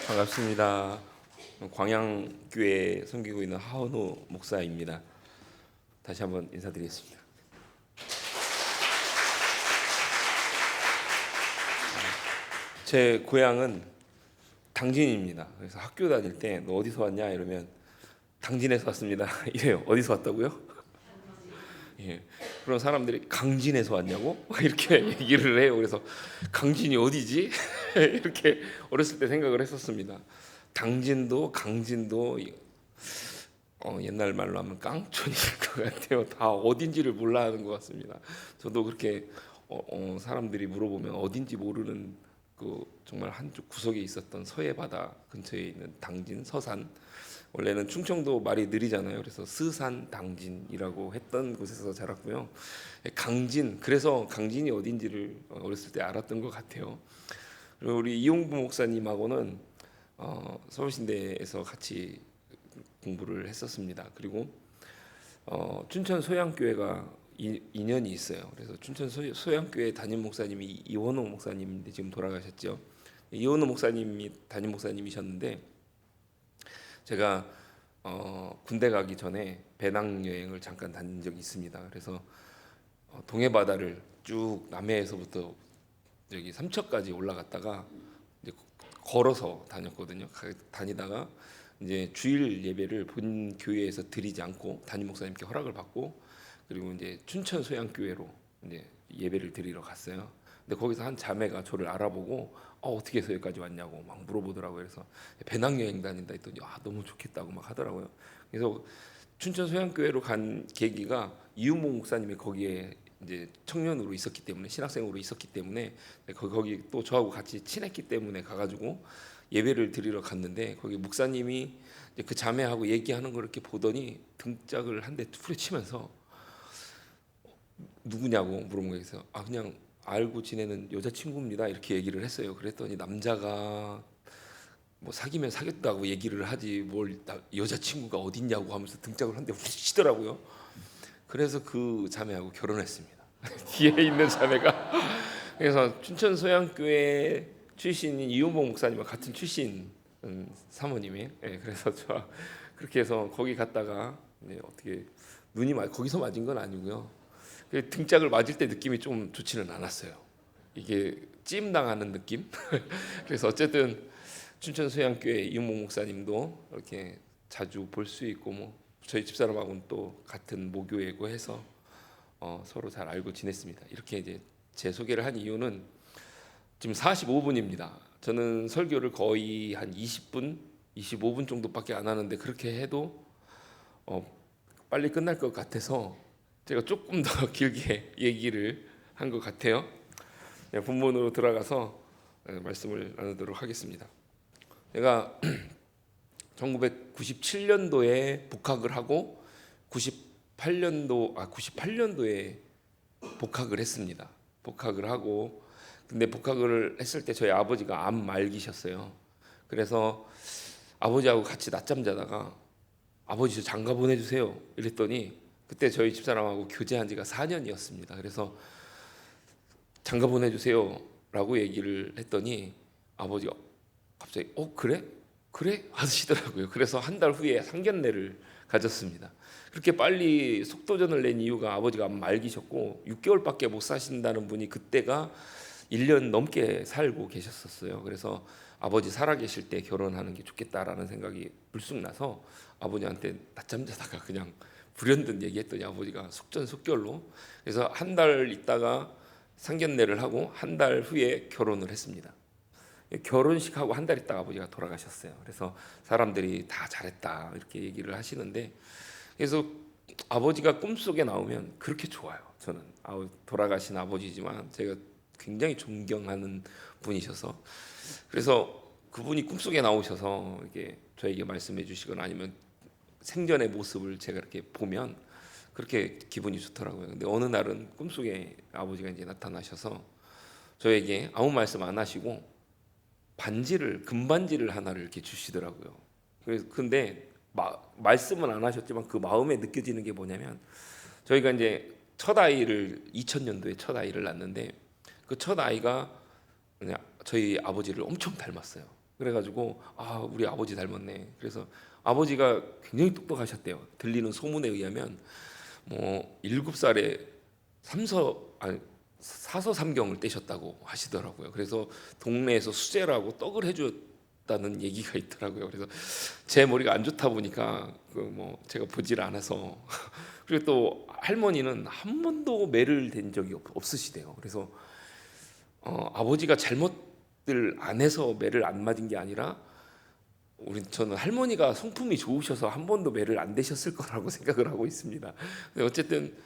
반갑습니다. 광양교회 섬기고 있는 하원호 목사입니다. 다시 한번 인사드리겠습니다. 제 고향은 당진입니다. 그래서 학교 다닐 때 너 어디서 왔냐 이러면 당진에서 왔습니다. 이래요. 어디서 왔다고요? 예. 그런 사람들이 강진에서 왔냐고 이렇게 얘기를 해요. 그래서 강진이 어디지? 이렇게 어렸을 때 생각을 했었습니다. 당진도 강진도 옛날 말로 하면 깡촌일 것 같아요. 다 어딘지를 몰라 하는 것 같습니다. 저도 그렇게 사람들이 물어보면 어딘지 모르는 그 정말 한쪽 구석에 있었던 서해바다 근처에 있는 당진 서산, 원래는 충청도 말이 느리잖아요. 그래서 스산 당진이라고 했던 곳에서 자랐고요. 강진, 그래서 강진이 어딘지를 어렸을 때 알았던 것 같아요. 그리고 우리 이용부 목사님하고는 서울신대에서 같이 공부를 했었습니다. 그리고 춘천 소양교회가 인연이 있어요. 그래서 춘천 소양교회 담임 목사님이 이원호 목사님인데 지금 돌아가셨죠. 이원호 목사님이 담임 목사님이셨는데 제가 군대 가기 전에 배낭여행을 잠깐 다닌 적이 있습니다. 그래서 동해 바다를 쭉 남해에서부터 여기 삼척까지 올라갔다가 이제 걸어서 다녔거든요. 다니다가 이제 주일 예배를 본 교회에서 드리지 않고 담임 목사님께 허락을 받고 그리고 이제 춘천 소양교회로 이제 예배를 드리러 갔어요. 근데 거기서 한 자매가 저를 알아보고 어떻게 해서 여기까지 왔냐고 막 물어보더라고요. 그래서 배낭여행 다닌다 했더니 너무 좋겠다고 막 하더라고요. 그래서 춘천 소양교회로 간 계기가 이윤복 목사님이 거기에 이제 청년으로 있었기 때문에, 신학생으로 있었기 때문에 거기 또 저하고 같이 친했기 때문에 가가지고 예배를 드리러 갔는데 거기 목사님이 이제 그 자매하고 얘기하는 걸 이렇게 보더니 등짝을 한 대 후려치면서 누구냐고 물어보면서 그냥 알고 지내는 여자친구입니다 이렇게 얘기를 했어요. 그랬더니 남자가 뭐 사귀면 사귀었다고 얘기를 하지 뭘 여자친구가 어딨냐고 하면서 등짝을 한 대 후려치더라고요. 그래서 그 자매하고 결혼했습니다. 뒤에 있는 자매가. 그래서 춘천 소양교회 출신인 이용복 목사님과 같은 출신 사모님이. 그래서 저 그렇게 해서 거기 갔다가 어떻게 눈이 거기서 맞은 건 아니고요. 등짝을 맞을 때 느낌이 좀 좋지는 않았어요. 이게 찜 당하는 느낌. 그래서 어쨌든 춘천 소양교회 이용복 목사님도 이렇게 자주 볼 수 있고 뭐 저희 집사람하고는 또 같은 모교회고 해서 서로 잘 알고 지냈습니다. 이렇게 이제 제 소개를 한 이유는 지금 45분입니다. 저는 설교를 거의 한 20분, 25분 정도밖에 안 하는데 그렇게 해도 빨리 끝날 것 같아서 제가 조금 더 길게 얘기를 한 것 같아요. 본문으로 들어가서 말씀을 나누도록 하겠습니다. 제가 1997년도에 복학을 하고 98년도에 복학을 했습니다. 복학을 하고 근데 복학을 했을 때 저희 아버지가 암 말기셨어요. 그래서 아버지하고 같이 낮잠 자다가 아버지 저 장가 보내주세요 이랬더니 그때 저희 집사람하고 교제한 지가 4년이었습니다. 그래서 장가 보내주세요 라고 얘기를 했더니 아버지가 갑자기 그래? 그래? 하시더라고요. 그래서 한 달 후에 상견례를 가졌습니다. 그렇게 빨리 속도전을 낸 이유가 아버지가 말기셨고 6개월밖에 못 사신다는 분이 그때가 1년 넘게 살고 계셨었어요. 그래서 아버지 살아계실 때 결혼하는 게 좋겠다라는 생각이 불쑥 나서 아버지한테 낮잠 자다가 그냥 불현듯 얘기했더니 아버지가 속전속결로 그래서 한 달 있다가 상견례를 하고 한 달 후에 결혼을 했습니다. 결혼식하고 한 달 있다가 아버지가 돌아가셨어요. 그래서 사람들이 다 잘했다 이렇게 얘기를 하시는데 그래서 아버지가 꿈속에 나오면 그렇게 좋아요. 저는 돌아가신 아버지지만 제가 굉장히 존경하는 분이셔서 그래서 그분이 꿈속에 나오셔서 이렇게 저에게 말씀해 주시거나 아니면 생전의 모습을 제가 이렇게 보면 그렇게 기분이 좋더라고요. 근데 어느 날은 꿈속에 아버지가 이제 나타나셔서 저에게 아무 말씀 안 하시고 금반지를 하나를 이렇게 주시더라고요. 그래서 근데 말씀은 안 하셨지만 그 마음에 느껴지는 게 뭐냐면 저희가 이제 첫 아이를 2000년도에 첫 아이를 낳는데 그 첫 아이가 그냥 저희 아버지를 엄청 닮았어요. 그래가지고 우리 아버지 닮았네. 그래서 아버지가 굉장히 똑똑하셨대요. 들리는 소문에 의하면 뭐 7살에 사서삼경을 떼셨다고 하시더라고요. 그래서 동네에서 수제라고 떡을 해줬다는 얘기가 있더라고요. 그래서 제 머리가 안 좋다 보니까 제가 보질 않아서 그리고 또 할머니는 한 번도 매를 댄 적이 없으시대요. 그래서 아버지가 잘못들 안 해서 매를 안 맞은 게 아니라 저는 할머니가 성품이 좋으셔서 한 번도 매를 안 대셨을 거라고 생각을 하고 있습니다. 근데 어쨌든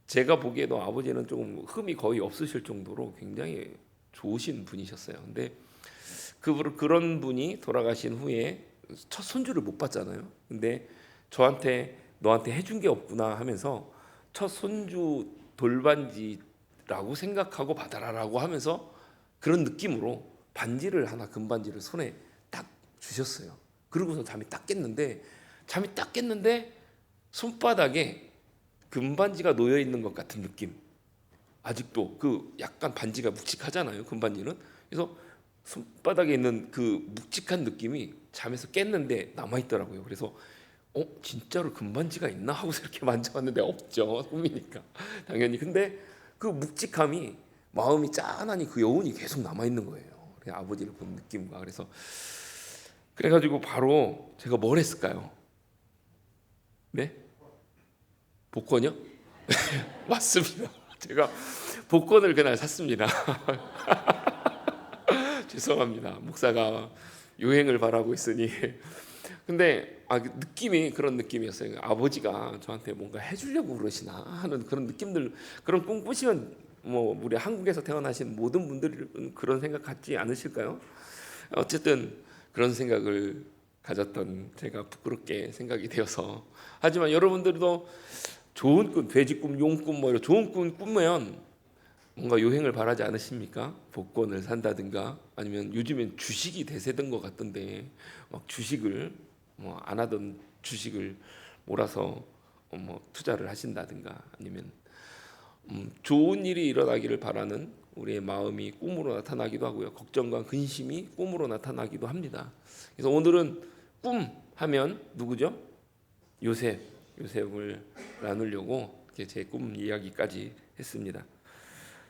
제가 보기에도 아버지는 조금 흠이 거의 없으실 정도로 굉장히 좋으신 분이셨어요. 근데 그런 분이 돌아가신 후에 첫 손주를 못 봤잖아요. 근데 저한테 너한테 해준 게 없구나 하면서 첫 손주 돌반지라고 생각하고 받아라라고 하면서 그런 느낌으로 반지를 하나, 금반지를 손에 딱 주셨어요. 그러고서 잠이 딱 깼는데 손바닥에 금반지가 놓여 있는 것 같은 느낌. 아직도 그 약간 반지가 묵직하잖아요, 금반지는. 그래서 손바닥에 있는 그 묵직한 느낌이 잠에서 깼는데 남아 있더라고요. 그래서 진짜로 금반지가 있나 하고서 이렇게 만져봤는데 없죠. 꿈이니까 당연히. 근데 그 묵직함이 마음이 짠하니 그 여운이 계속 남아 있는 거예요. 아버지를 본 느낌과. 그래가지고 바로 제가 뭘 했을까요? 네? 복권이요? 맞습니다. 제가 복권을 그날 샀습니다. 죄송합니다. 목사가 유행을 바라고 있으니. 근데 느낌이 그런 느낌이었어요. 아버지가 저한테 뭔가 해주려고 그러시나 하는 그런 느낌들, 그런 꿈 꾸시면 우리 한국에서 태어나신 모든 분들은 그런 생각 갖지 않으실까요? 어쨌든 그런 생각을 가졌던 제가 부끄럽게 생각이 되어서. 하지만 여러분들도 좋은 꿈, 돼지 꿈, 용 꿈, 이런 좋은 꿈 꾸면 뭔가 요행을 바라지 않으십니까? 복권을 산다든가 아니면 요즘엔 주식이 대세된 것 같던데 막 주식을 안 하던 주식을 몰아서 투자를 하신다든가 아니면 좋은 일이 일어나기를 바라는 우리의 마음이 꿈으로 나타나기도 하고요. 걱정과 근심이 꿈으로 나타나기도 합니다. 그래서 오늘은 꿈 하면 누구죠? 요셉을 나누려고 제 꿈 이야기까지 했습니다.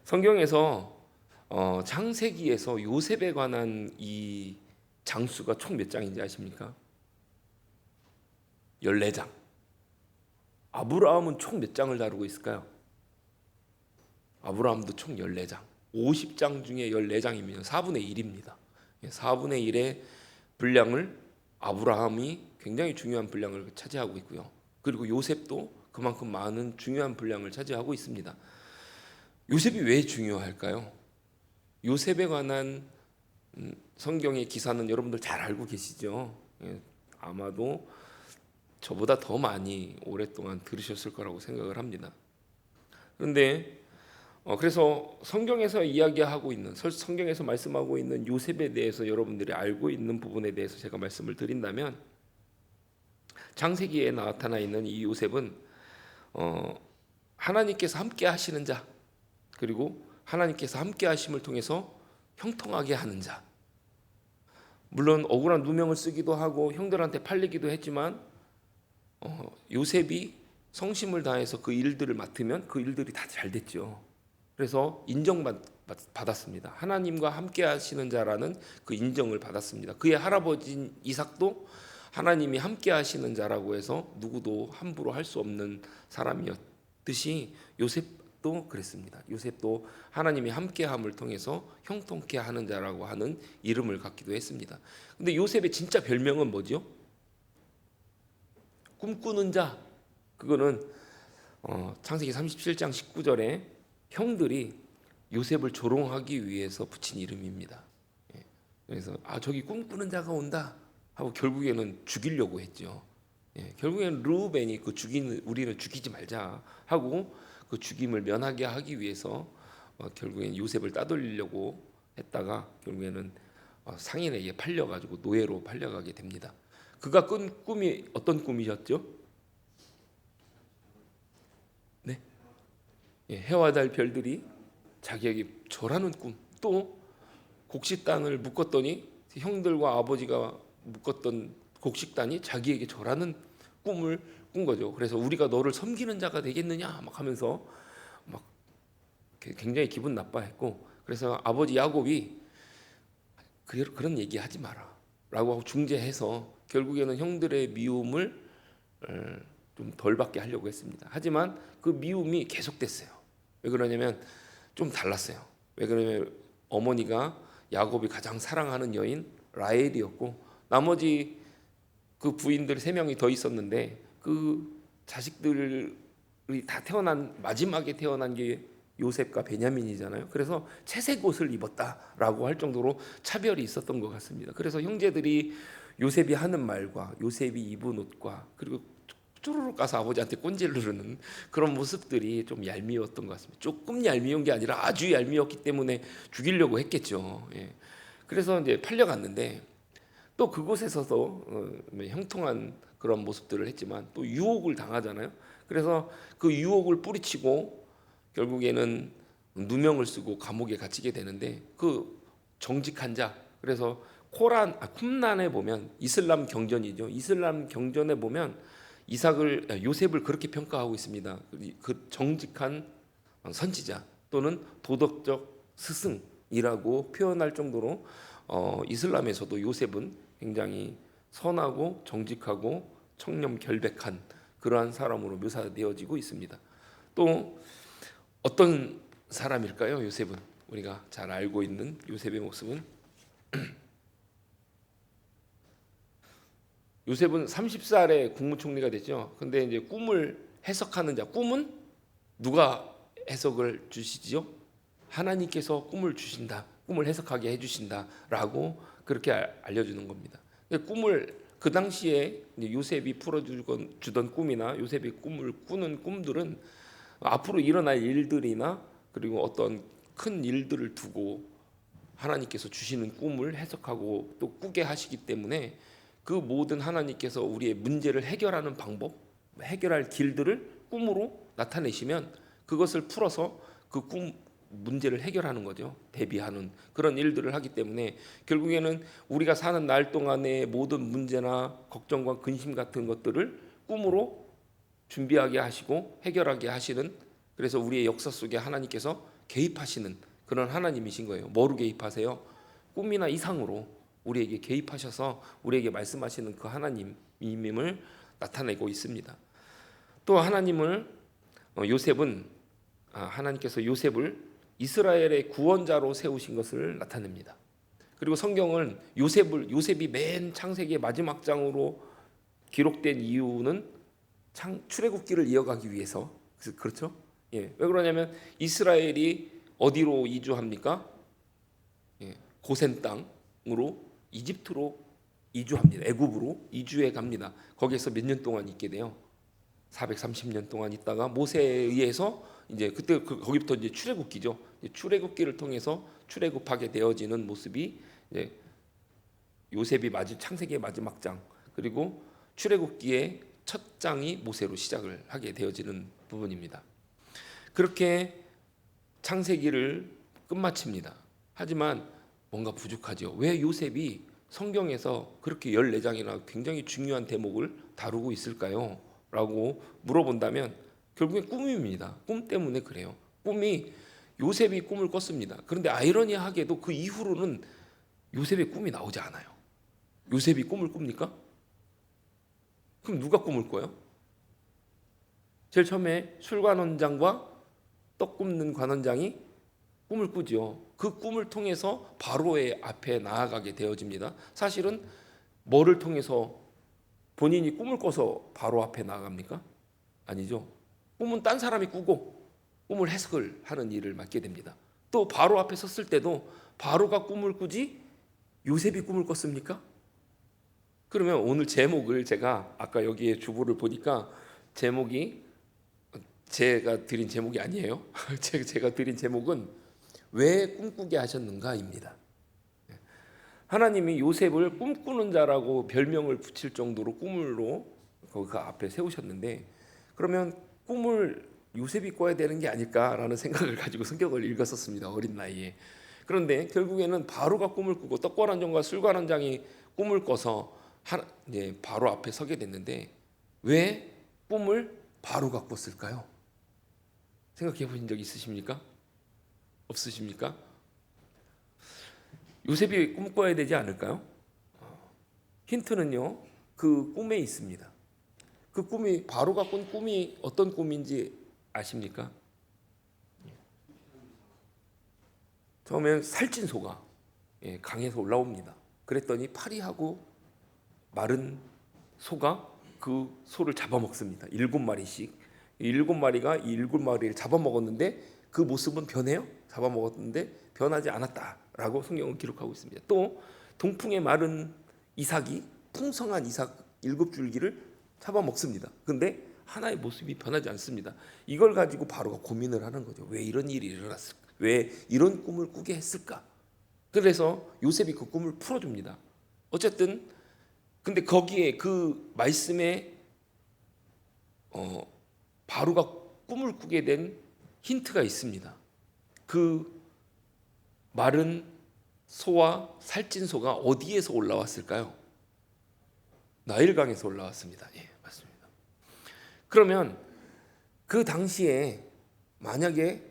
성경에서 창세기에서 요셉에 관한 이 장수가 총 몇 장인지 아십니까? 14장. 아브라함은 총 몇 장을 다루고 있을까요? 아브라함도 총 14장. 50장 중에 14장이면 4분의 1입니다. 4분의 1의 분량을 아브라함이 굉장히 중요한 분량을 차지하고 있고요. 그리고 요셉도 그만큼 많은 중요한 분량을 차지하고 있습니다. 요셉이 왜 중요할까요? 요셉에 관한 성경의 기사는 여러분들 잘 알고 계시죠? 아마도 저보다 더 많이 오랫동안 들으셨을 거라고 생각을 합니다. 그런데 그래서 성경에서 이야기하고 있는, 성경에서 말씀하고 있는 요셉에 대해서 여러분들이 알고 있는 부분에 대해서 제가 말씀을 드린다면, 창세기에 나타나 있는 이 요셉은 하나님께서 함께 하시는 자, 그리고 하나님께서 함께 하심을 통해서 형통하게 하는 자. 물론 억울한 누명을 쓰기도 하고 형들한테 팔리기도 했지만 요셉이 성심을 다해서 그 일들을 맡으면 그 일들이 다 잘 됐죠. 그래서 인정받았습니다. 하나님과 함께 하시는 자라는 그 인정을 받았습니다. 그의 할아버지 이삭도 하나님이 함께 하시는 자라고 해서 누구도 함부로 할 수 없는 사람이었듯이 요셉도 그랬습니다. 요셉도 하나님이 함께함을 통해서 형통케 하는 자라고 하는 이름을 갖기도 했습니다. 근데 요셉의 진짜 별명은 뭐죠? 꿈꾸는 자. 그거는 창세기 37장 19절에 형들이 요셉을 조롱하기 위해서 붙인 이름입니다. 그래서 저기 꿈꾸는 자가 온다 하고 결국에는 죽이려고 했죠. 결국에는 르우벤이 우리는 죽이지 말자 하고 그 죽임을 면하게 하기 위해서 결국에는 요셉을 따돌리려고 했다가 결국에는 상인에게 팔려가지고 노예로 팔려가게 됩니다. 그가 꾼 꿈이 어떤 꿈이셨죠? 네, 해와 달 별들이 자기에게 절하는 꿈. 또 곡식단을 묶었더니 형들과 아버지가 묶었던 곡식단이 자기에게 절하는 꿈을 꾼 거죠. 그래서 우리가 너를 섬기는 자가 되겠느냐 막 하면서 막 굉장히 기분 나빠했고, 그래서 아버지 야곱이 그런 얘기 하지 마라 라고 하고 중재해서 결국에는 형들의 미움을 좀 덜 받게 하려고 했습니다. 하지만 그 미움이 계속됐어요. 왜 그러냐면 좀 달랐어요. 왜 그러냐면 어머니가 야곱이 가장 사랑하는 여인 라헬이었고, 나머지 그 부인들 3명이 더 있었는데 그 자식들이 다 마지막에 태어난 게 요셉과 베냐민이잖아요. 그래서 채색 옷을 입었다라고 할 정도로 차별이 있었던 것 같습니다. 그래서 형제들이 요셉이 하는 말과 요셉이 입은 옷과 그리고 쪼르륵 가서 아버지한테 꼰지를 누르는 그런 모습들이 좀 얄미웠던 것 같습니다. 조금 얄미운 게 아니라 아주 얄미웠기 때문에 죽이려고 했겠죠. 예. 그래서 이제 팔려갔는데 또 그곳에서도 형통한 그런 모습들을 했지만 또 유혹을 당하잖아요. 그래서 그 유혹을 뿌리치고 결국에는 누명을 쓰고 감옥에 갇히게 되는데, 그 정직한 자, 그래서 쿰란에 보면 이슬람 경전이죠. 이슬람 경전에 보면 요셉을 그렇게 평가하고 있습니다. 그 정직한 선지자 또는 도덕적 스승이라고 표현할 정도로 이슬람에서도 요셉은 굉장히 선하고 정직하고 청렴결백한 그러한 사람으로 묘사되어지고 있습니다. 또 어떤 사람일까요? 요셉은 우리가 잘 알고 있는 요셉의 모습은 요셉은 30살에 국무총리가 됐죠. 근데 이제 꿈을 해석하는 자, 꿈은 누가 해석을 주시지요? 하나님께서 꿈을 주신다, 꿈을 해석하게 해주신다라고 그렇게 알려주는 겁니다. 꿈을 그 당시에 요셉이 풀어주던 꿈이나 요셉이 꿈을 꾸는 꿈들은 앞으로 일어날 일들이나 그리고 어떤 큰 일들을 두고 하나님께서 주시는 꿈을 해석하고 또 꾸게 하시기 때문에 그 모든 하나님께서 우리의 문제를 해결하는 방법, 해결할 길들을 꿈으로 나타내시면 그것을 풀어서 그 꿈 문제를 해결하는 거죠. 대비하는 그런 일들을 하기 때문에 결국에는 우리가 사는 날 동안의 모든 문제나 걱정과 근심 같은 것들을 꿈으로 준비하게 하시고 해결하게 하시는, 그래서 우리의 역사 속에 하나님께서 개입하시는 그런 하나님이신 거예요. 뭐로 개입하세요? 꿈이나 이상으로 우리에게 개입하셔서 우리에게 말씀하시는 그 하나님임을 나타내고 있습니다. 또 하나님께서 요셉을 이스라엘의 구원자로 세우신 것을 나타냅니다. 그리고 성경은 요셉이 맨 창세기의 마지막 장으로 기록된 이유는 출애굽기를 이어가기 위해서. 그렇죠? 예. 왜 그러냐면 이스라엘이 어디로 이주합니까? 예. 고센 땅으로 이집트로 이주합니다. 애굽으로 이주해 갑니다. 거기에서 몇 년 동안 있게 돼요? 430년 동안 있다가 모세에 의해서 이제 그때 거기부터 이제 출애굽기죠. 출애굽기를 통해서 출애굽하게 되어지는 모습이 이제 요셉이 창세기의 마지막 장, 그리고 출애굽기의 첫 장이 모세로 시작을 하게 되어지는 부분입니다. 그렇게 창세기를 끝마칩니다. 하지만 뭔가 부족하죠. 왜 요셉이 성경에서 그렇게 14장이나 굉장히 중요한 대목을 다루고 있을까요? 라고 물어본다면 결국엔 꿈입니다. 꿈 때문에 그래요. 요셉이 꿈을 꿨습니다. 그런데 아이러니하게도 그 이후로는 요셉의 꿈이 나오지 않아요. 요셉이 꿈을 꿉니까? 그럼 누가 꿈을 꿔요? 제일 처음에 술관원장과 떡 굽는 관원장이 꿈을 꾸죠. 그 꿈을 통해서 바로의 앞에 나아가게 되어집니다. 사실은 뭐를 통해서 본인이 꿈을 꿔서 바로 앞에 나아갑니까? 아니죠. 꿈은 딴 사람이 꾸고 꿈을 해석을 하는 일을 맡게 됩니다. 또 바로 앞에 섰을 때도 바로가 꿈을 꾸지 요셉이 꿈을 꿨습니까? 그러면 오늘 제목을 제가 아까 여기에 주보를 보니까 제목이 제가 드린 제목이 아니에요. 제가 드린 제목은 왜 꿈꾸게 하셨는가입니다. 하나님이 요셉을 꿈꾸는 자라고 별명을 붙일 정도로 꿈으로 그 앞에 세우셨는데, 그러면 꿈을 요셉이 꿔야 되는 게 아닐까라는 생각을 가지고 성경을 읽었었습니다. 어린 나이에. 그런데 결국에는 바로가 꿈을 꾸고 떡과 한 점과 술과 한 장이 꿈을 꿔서 이제 바로 앞에 서게 됐는데 왜 꿈을 바로가 꿨을까요? 생각해 보신 적 있으십니까? 없으십니까? 요셉이 꿈 꿔야 되지 않을까요? 힌트는요, 그 꿈에 있습니다. 그 꿈이 바로가 꾼 꿈이 어떤 꿈인지 아십니까? 처음엔 살찐 소가 강에서 올라옵니다. 그랬더니 파리하고 마른 소가 그 소를 잡아먹습니다. 7마리씩. 7마리가 이 7마리를 잡아먹었는데 그 모습은 변해요? 잡아먹었는데 변하지 않았다라고 성경은 기록하고 있습니다. 또 동풍에 마른 이삭이 풍성한 이삭 7줄기를 잡아먹습니다. 근데 하나의 모습이 변하지 않습니다. 이걸 가지고 바로가 고민을 하는 거죠. 왜 이런 일이 일어났을까? 왜 이런 꿈을 꾸게 했을까? 그래서 요셉이 그 꿈을 풀어줍니다. 어쨌든 근데 거기에 그 말씀에 바로가 꿈을 꾸게 된 힌트가 있습니다. 그 마른 소와 살찐 소가 어디에서 올라왔을까요? 나일강에서 올라왔습니다. 예, 맞습니다. 그러면 그 당시에 만약에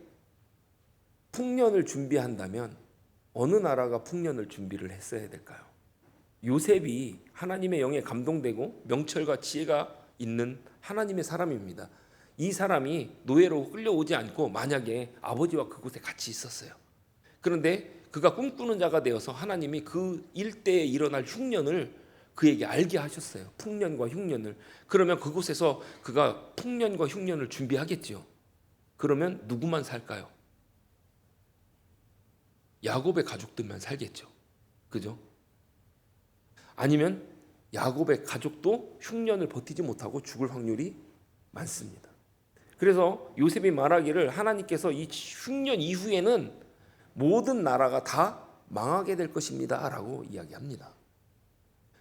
풍년을 준비한다면 어느 나라가 풍년을 준비를 했어야 될까요? 요셉이 하나님의 영에 감동되고 명철과 지혜가 있는 하나님의 사람입니다. 이 사람이 노예로 끌려오지 않고 만약에 아버지와 그곳에 같이 있었어요. 그런데 그가 꿈꾸는 자가 되어서 하나님이 그 일대에 일어날 흉년을 그에게 알게 하셨어요. 풍년과 흉년을. 그러면 그곳에서 그가 풍년과 흉년을 준비하겠지요. 그러면 누구만 살까요? 야곱의 가족들만 살겠죠. 그죠? 아니면 야곱의 가족도 흉년을 버티지 못하고 죽을 확률이 많습니다. 그래서 요셉이 말하기를 하나님께서 이 흉년 이후에는 모든 나라가 다 망하게 될 것입니다 라고 이야기합니다.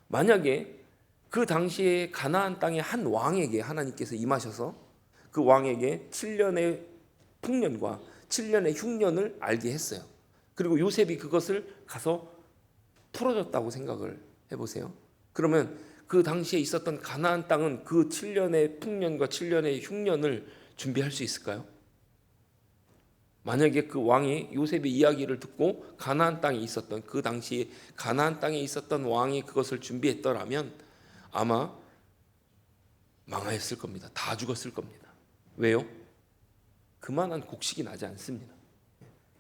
만약에 그 당시에 가나안 땅의 한 왕에게 하나님께서 임하셔서 그 왕에게 7년의 풍년과 7년의 흉년을 알게 했어요. 그리고 요셉이 그것을 가서 풀어줬다고 생각을 해보세요. 그러면 그 당시에 있었던 가나안 땅은 그 7년의 풍년과 7년의 흉년을 준비할 수 있을까요? 만약에 그 왕이 요셉의 이야기를 듣고 가나안 땅에 있었던 그 당시에 가나안 땅에 있었던 왕이 그것을 준비했더라면 아마 망하였을 겁니다. 다 죽었을 겁니다. 왜요? 그만한 곡식이 나지 않습니다.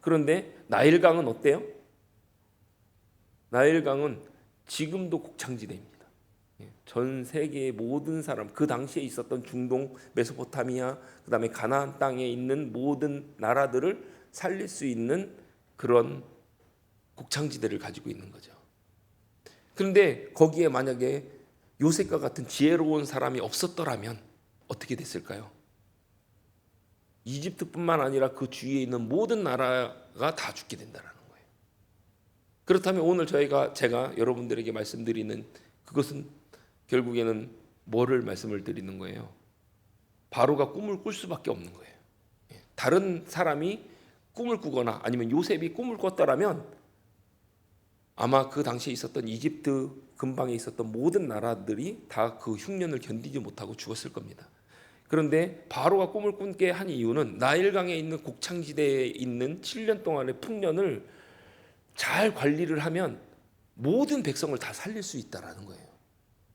그런데 나일강은 어때요? 나일강은 지금도 곡창지대입니다. 전 세계의 모든 사람, 그 당시에 있었던 중동, 메소포타미아, 그 다음에 가나안 땅에 있는 모든 나라들을 살릴 수 있는 그런 곡창지대를 가지고 있는 거죠. 그런데 거기에 만약에 요셉과 같은 지혜로운 사람이 없었더라면 어떻게 됐을까요? 이집트뿐만 아니라 그 주위에 있는 모든 나라가 다 죽게 된다는 거예요. 그렇다면 오늘 제가 여러분들에게 말씀드리는 그것은 결국에는 뭐를 말씀을 드리는 거예요? 바로가 꿈을 꿀 수밖에 없는 거예요. 다른 사람이 꿈을 꾸거나 아니면 요셉이 꿈을 꿨더라면 아마 그 당시에 있었던 이집트 근방에 있었던 모든 나라들이 다 그 흉년을 견디지 못하고 죽었을 겁니다. 그런데 바로가 꿈을 꾸게 한 이유는 나일강에 있는 곡창지대에 있는 7년 동안의 풍년을 잘 관리를 하면 모든 백성을 다 살릴 수 있다라는 거예요.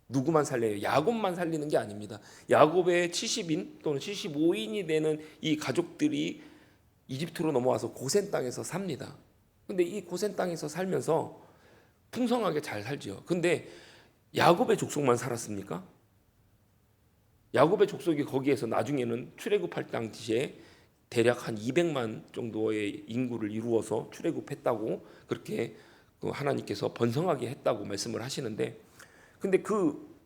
누구만 살려요? 야곱만 살리는 게 아닙니다. 야곱의 70인 또는 75인이 되는 이 가족들이 이집트로 넘어와서 고센 땅에서 삽니다. 근데 이 고센 땅에서 살면서 풍성하게 잘 살죠. 근데 야곱의 족속만 살았습니까? 야곱의 족속이 거기에서 나중에는 출애굽할 당시에 대략 한 200만 정도의 인구를 이루어서 출애굽했다고 그렇게 하나님께서 번성하게 했다고 말씀을 하시는데, 근데 그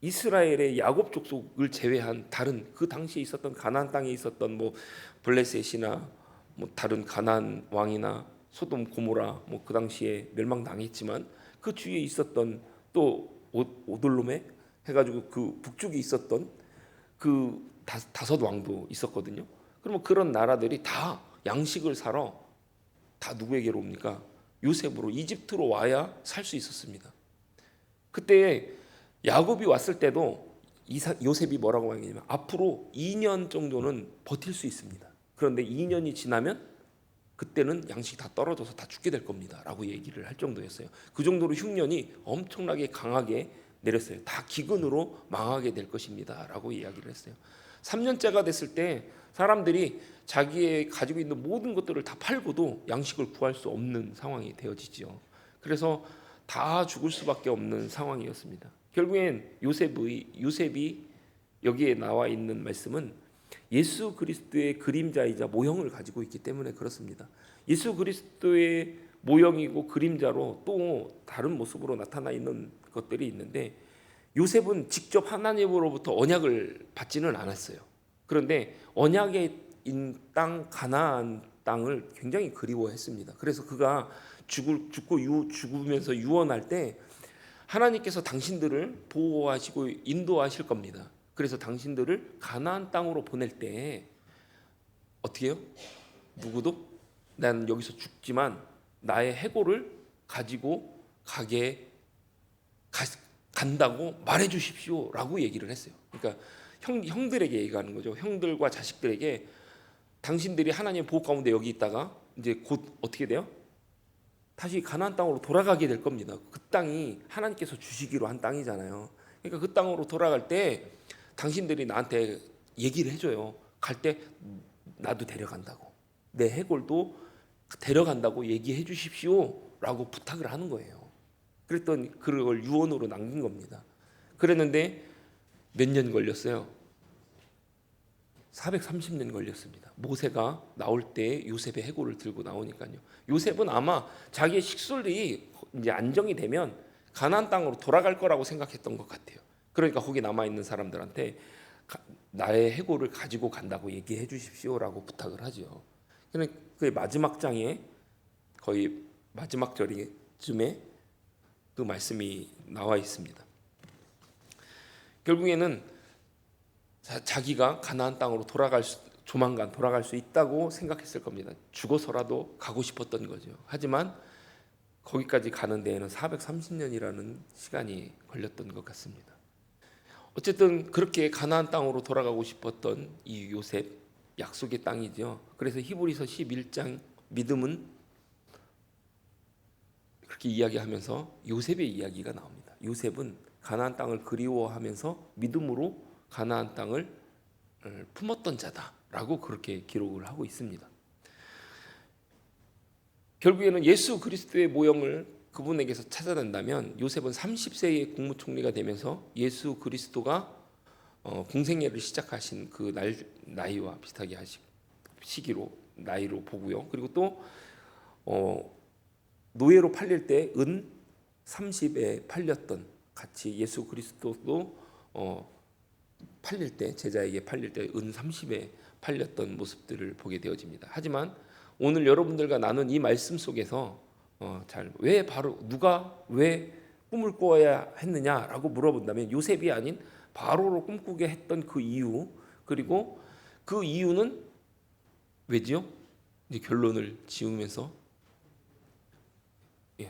이스라엘의 야곱 족속을 제외한 다른 그 당시에 있었던 가나안 땅에 있었던 뭐 블레셋이나 뭐 다른 가나안 왕이나 소돔 고모라 뭐 그 당시에 멸망당했지만 그 주위에 있었던 또 오돌롬에 해가지고 그 북쪽에 있었던 그 다섯 왕도 있었거든요. 그러면 그런 나라들이 다 양식을 사러 다 누구에게로 옵니까? 요셉으로, 이집트로 와야 살 수 있었습니다. 그때 야곱이 왔을 때도 요셉이 뭐라고 말했냐면 앞으로 2년 정도는 버틸 수 있습니다. 그런데 2년이 지나면 그때는 양식이 다 떨어져서 다 죽게 될 겁니다 라고 얘기를 할 정도였어요. 그 정도로 흉년이 엄청나게 강하게 내렸어요. 다 기근으로 망하게 될 것입니다 라고 이야기를 했어요. 3년째가 됐을 때 사람들이 자기의 가지고 있는 모든 것들을 다 팔고도 양식을 구할 수 없는 상황이 되어지죠. 그래서 다 죽을 수밖에 없는 상황이었습니다. 결국엔 요셉이 여기에 나와 있는 말씀은 예수 그리스도의 그림자이자 모형을 가지고 있기 때문에 그렇습니다. 예수 그리스도의 모형이고 그림자로 또 다른 모습으로 나타나 있는 것들이 있는데, 요셉은 직접 하나님으로부터 언약을 받지는 않았어요. 그런데 언약의 땅 가나안 땅을 굉장히 그리워했습니다. 그래서 그가 죽으면서 유언할 때 하나님께서 당신들을 보호하시고 인도하실 겁니다. 그래서 당신들을 가나안 땅으로 보낼 때 어떻게 해요? 누구도 난 여기서 죽지만 나의 해골을 가지고 간다고 말해 주십시오 라고 얘기를 했어요. 그러니까 형들에게 얘기하는 거죠. 형들과 자식들에게 당신들이 하나님의 보호 가운데 여기 있다가 이제 곧 어떻게 돼요? 다시 가나안 땅으로 돌아가게 될 겁니다. 그 땅이 하나님께서 주시기로 한 땅이잖아요. 그러니까 그 땅으로 돌아갈 때 당신들이 나한테 얘기를 해줘요. 갈 때 나도 데려간다고, 내 해골도 데려간다고 얘기해 주십시오 라고 부탁을 하는 거예요. 그랬더니 그걸 유언으로 남긴 겁니다. 그랬는데 몇 년 걸렸어요? 430년 걸렸습니다. 모세가 나올 때 요셉의 해골을 들고 나오니까요. 요셉은 아마 자기의 식솔이 이제 안정이 되면 가나안 땅으로 돌아갈 거라고 생각했던 것 같아요. 그러니까 거기 남아 있는 사람들한테 나의 해골을 가지고 간다고 얘기해 주십시오라고 부탁을 하죠. 그러니까 그 마지막 장에 거의 마지막 절쯤에 그 말씀이 나와 있습니다. 결국에는 자기가 가나안 땅으로 조만간 돌아갈 수 있다고 생각했을 겁니다. 죽어서라도 가고 싶었던 거죠. 하지만 거기까지 가는 데에는 430년이라는 시간이 걸렸던 것 같습니다. 어쨌든 그렇게 가나안 땅으로 돌아가고 싶었던 이 요셉, 약속의 땅이죠. 그래서 히브리서 11장 믿음은 그렇게 이야기하면서 요셉의 이야기가 나옵니다. 요셉은 가나안 땅을 그리워하면서 믿음으로 가나안 땅을 품었던 자다라고 그렇게 기록을 하고 있습니다. 결국에는 예수 그리스도의 모형을 그분에게서 찾아낸다면 요셉은 30세의 국무총리가 되면서 예수 그리스도가 공생애를 시작하신 그 나이와 비슷하게 시기로 나이로 보고요. 그리고 또 노예로 팔릴 때 은 30에 팔렸던, 같이 예수 그리스도도 팔릴 때, 제자에게 팔릴 때 은 30에 팔렸던 모습들을 보게 되어집니다. 하지만 오늘 여러분들과 나눈 이 말씀 속에서 왜 바로 누가 왜 꿈을 꾸어야 했느냐라고 물어본다면 요셉이 아닌 바로로 꿈꾸게 했던 그 이유, 그리고 그 이유는 왜지요? 이제 결론을 지으면서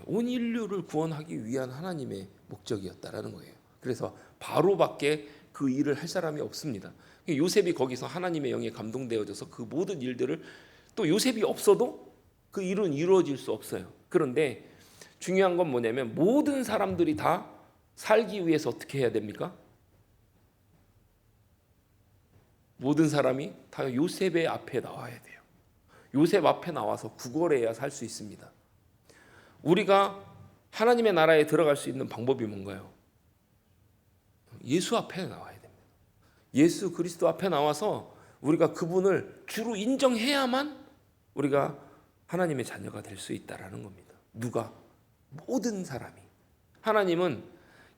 온 인류를 구원하기 위한 하나님의 목적이었다라는 거예요. 그래서 바로밖에 그 일을 할 사람이 없습니다. 요셉이 거기서 하나님의 영에 감동되어져서 그 모든 일들을, 또 요셉이 없어도 그 일은 이루어질 수 없어요. 그런데 중요한 건 뭐냐면 모든 사람들이 다 살기 위해서 어떻게 해야 됩니까? 모든 사람이 다 요셉의 앞에 나와야 돼요. 요셉 앞에 나와서 구걸해야 살 수 있습니다. 우리가 하나님의 나라에 들어갈 수 있는 방법이 뭔가요? 예수 앞에 나와야 됩니다. 예수 그리스도 앞에 나와서 우리가 그분을 주로 인정해야만 우리가 하나님의 자녀가 될 수 있다라는 겁니다. 누가? 모든 사람이. 하나님은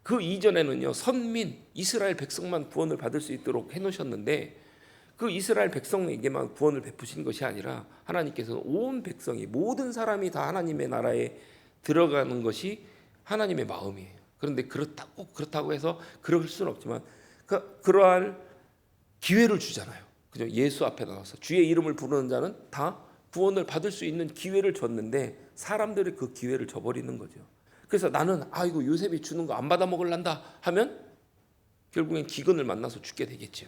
그 이전에는요, 선민 이스라엘 백성만 구원을 받을 수 있도록 해놓으셨는데 그 이스라엘 백성에게만 구원을 베푸신 것이 아니라 하나님께서는 온 백성이, 모든 사람이 다 하나님의 나라에 들어가는 것이 하나님의 마음이에요. 그런데 그렇다고 해서 그럴 수는 없지만 그러한 기회를 주잖아요. 그죠? 예수 앞에 나와서 주의 이름을 부르는 자는 다 구원을 받을 수 있는 기회를 줬는데 사람들이 그 기회를 줘버리는 거죠. 그래서 나는 이거 요셉이 주는 거 안 받아 먹을란다 하면 결국엔 기근을 만나서 죽게 되겠죠.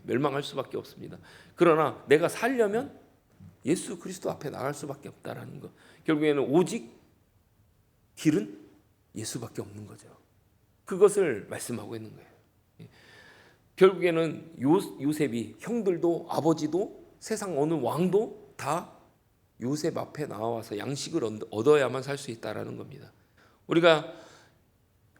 멸망할 수밖에 없습니다. 그러나 내가 살려면 예수 그리스도 앞에 나갈 수밖에 없다라는 거. 결국에는 오직 길은 예수밖에 없는 거죠. 그것을 말씀하고 있는 거예요. 결국에는 요셉이 형들도 아버지도 세상 어느 왕도 다 요셉 앞에 나와서 양식을 얻어야만 살 수 있다라는 겁니다. 우리가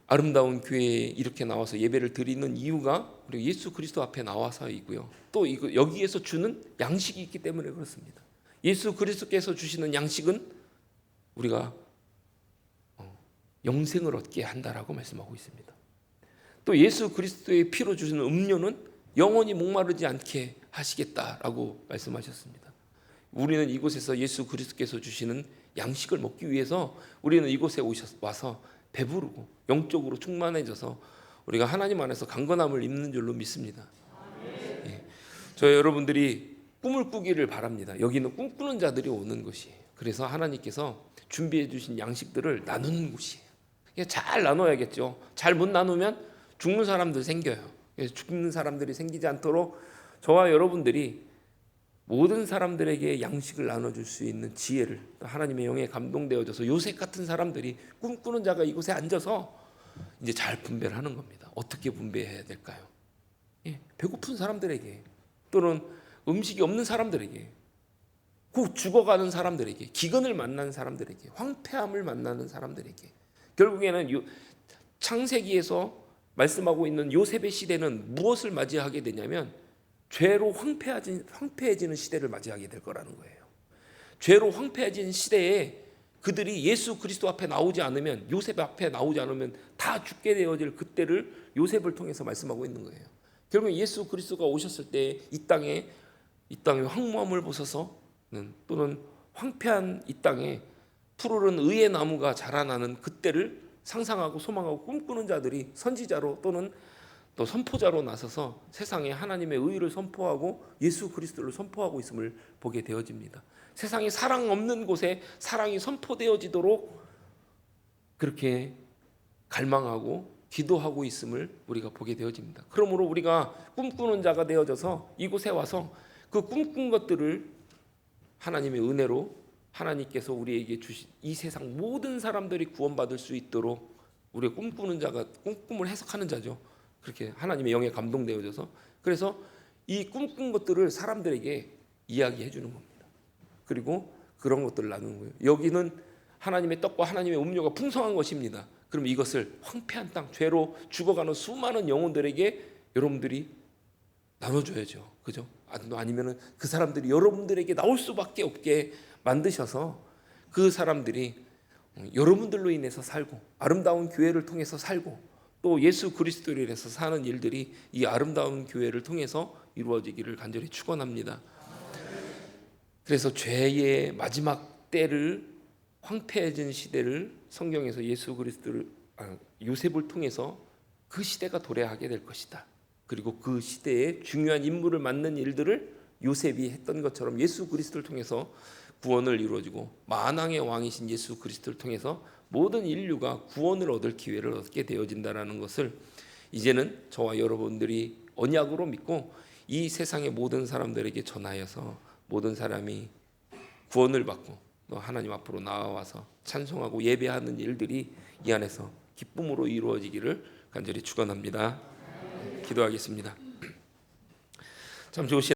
아름다운 교회에 이렇게 나와서 예배를 드리는 이유가 우리 예수 그리스도 앞에 나와서이고요. 또 여기에서 주는 양식이 있기 때문에 그렇습니다. 예수 그리스도께서 주시는 양식은 우리가 영생을 얻게 한다라고 말씀하고 있습니다. 또 예수 그리스도의 피로 주시는 음료는 영원히 목마르지 않게 하시겠다라고 말씀하셨습니다. 우리는 이곳에서 예수 그리스도께서 주시는 양식을 먹기 위해서 우리는 이곳에 와서 배부르고 영적으로 충만해져서 우리가 하나님 안에서 강건함을 입는 줄로 믿습니다. 저 여러분들이 꿈을 꾸기를 바랍니다. 여기는 꿈꾸는 자들이 오는 곳이에요. 그래서 하나님께서 준비해 주신 양식들을 나누는 곳이에요. 잘 나눠야겠죠. 잘 못 나누면 죽는 사람들 생겨요. 죽는 사람들이 생기지 않도록 저와 여러분들이 모든 사람들에게 양식을 나눠줄 수 있는 지혜를 하나님의 영에 감동되어져서 요셉 같은 사람들이 꿈꾸는 자가 이곳에 앉아서 이제 잘 분배를 하는 겁니다. 어떻게 분배해야 될까요? 배고픈 사람들에게 또는 음식이 없는 사람들에게 곧 죽어가는 사람들에게 기근을 만난 사람들에게 황폐함을 만나는 사람들에게 결국에는 창세기에서 말씀하고 있는 요셉의 시대는 무엇을 맞이하게 되냐면 죄로 황폐해지는 시대를 맞이하게 될 거라는 거예요. 죄로 황폐해진 시대에 그들이 예수 그리스도 앞에 나오지 않으면 요셉 앞에 나오지 않으면 다 죽게 되어질 그때를 요셉을 통해서 말씀하고 있는 거예요. 결국 예수 그리스도가 오셨을 때 이 땅에 황무함을 보셔서는 또는 황폐한 이 땅에 푸르른 의의 나무가 자라나는 그때를 상상하고 소망하고 꿈꾸는 자들이 선지자로 또는 또 선포자로 나서서 세상에 하나님의 의를 선포하고 예수 그리스도를 선포하고 있음을 보게 되어집니다. 세상에 사랑 없는 곳에 사랑이 선포되어지도록 그렇게 갈망하고 기도하고 있음을 우리가 보게 되어집니다. 그러므로 우리가 꿈꾸는 자가 되어져서 이곳에 와서 그 꿈꾼 것들을 하나님의 은혜로 하나님께서 우리에게 주신 이 세상 모든 사람들이 구원받을 수 있도록 우리가 꿈꾸는 자가 꿈을 해석하는 자죠. 그렇게 하나님의 영에 감동되어져서 그래서 이 꿈꾼 것들을 사람들에게 이야기해 주는 겁니다. 그리고 그런 것들을 나누는 거예요. 여기는 하나님의 떡과 하나님의 음료가 풍성한 것입니다. 그럼 이것을 황폐한 땅, 죄로 죽어가는 수많은 영혼들에게 여러분들이 나눠줘야죠. 그죠? 아니면은 그 사람들이 여러분들에게 나올 수밖에 없게 만드셔서 그 사람들이 여러분들로 인해서 살고 아름다운 교회를 통해서 살고 또 예수 그리스도를 인해서 사는 일들이 이 아름다운 교회를 통해서 이루어지기를 간절히 축원합니다. 그래서 죄의 마지막 때를 황폐해진 시대를 성경에서 예수 그리스도를 요셉을 통해서 그 시대가 도래하게 될 것이다. 그리고 그 시대에 중요한 인물을 맡는 일들을 요셉이 했던 것처럼 예수 그리스도를 통해서 구원을 이루어지고 만왕의 왕이신 예수 그리스도를 통해서 모든 인류가 구원을 얻을 기회를 얻게 되어진다는 것을 이제는 저와 여러분들이 언약으로 믿고 이 세상의 모든 사람들에게 전하여서 모든 사람이 구원을 받고 또 하나님 앞으로 나와서 찬송하고 예배하는 일들이 이 안에서 기쁨으로 이루어지기를 간절히 축원합니다. 기도하겠습니다. 참 좋으신